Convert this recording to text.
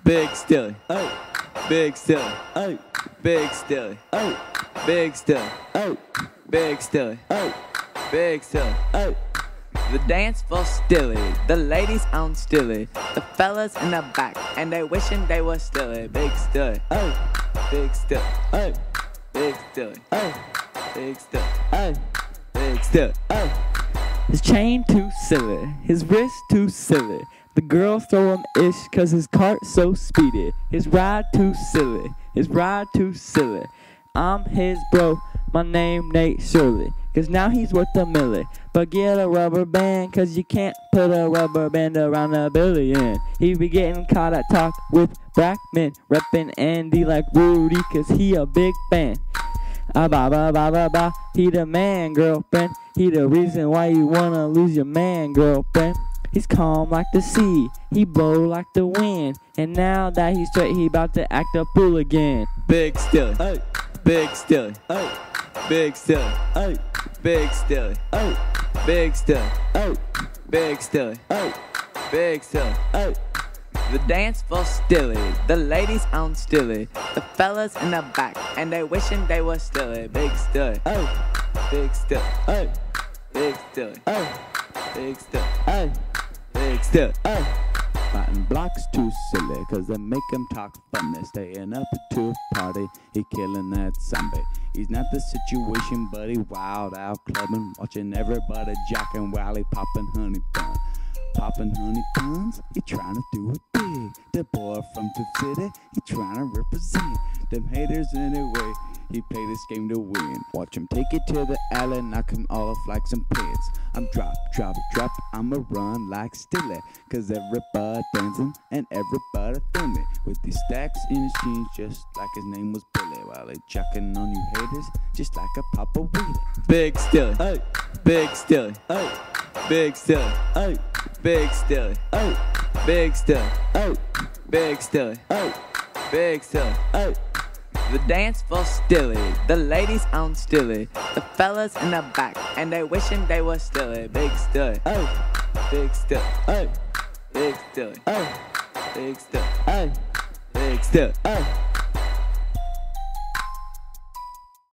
Big Stilly, oh, Big Stilly, oh, Big Stilly, oh, Big Stilly, oh, Big Stilly, oh, Big Stilly, oh. The dance for Stilly, the ladies on Stilly, the fellas in the back, and they wishing they was Stilly. Big Stilly, oh, Big Stilly, oh, Big Stilly, oh, Big Stilly, oh, Big Stilly, oh. His chain too silly, his wrist too silly. The girls throw him ish cause his cart so speedy. His ride too silly, his ride too silly. I'm his bro, my name Nate Shirley, cause now he's worth a milli. But get a rubber band, cause you can't put a rubber band around a billion. He be getting caught at talk with Brackman, reppin' Andy like Rudy, cause he a big fan. Ba ba ba ba ba, he the man, girlfriend. He the reason why you wanna lose your man, girlfriend. He's calm like the sea, he blow like the wind. And now that he's straight, he about to act a fool again. Big Stilly, oh, Big Stilly, oh, Big Stilly, oh, Big Stilly, oh, Big Stilly, oh, Big Stilly, oh, Big Stilly, oh. The dance for Stilly, the ladies on Stilly, the fellas in the back, and they wishing they was Stilly. Big Stilly, oh, Big Stilly, oh, Big Stilly, oh, Big Stilly, oh, Big Stilly, oh. Fighting blocks too silly, cause they make him talk funny. Staying up to a party, he killing that zombie. He's not the situation, but he wild out clubbing, watching everybody jacking while he popping honey bun. Popping honey buns, he trying to do it big. The boy from the city, he trying to represent them haters anyway. He played this game to win. Watch him take it to the alley, knock him all off like some pins. I'm drop, drop, drop, I'ma run like Stilly, cause everybody dancing and everybody filming. With these stacks in his jeans, just like his name was Billy, while they chucking on you haters, just like a Papa Wheelie. Big Stilly, oh, Big Stilly, oh, Big Stilly, oh, Big Stilly, oh, Big Stilly, oh, Big Stilly, oh, Big Stilly, oh. The dance for Stilly, the ladies on Stilly, the fellas in the back, and they wishing they was Stilly. Big Stilly, oh, Big Stilly, oh, Big Stilly, oh, Big Stilly, oh, Big Stilly, oh.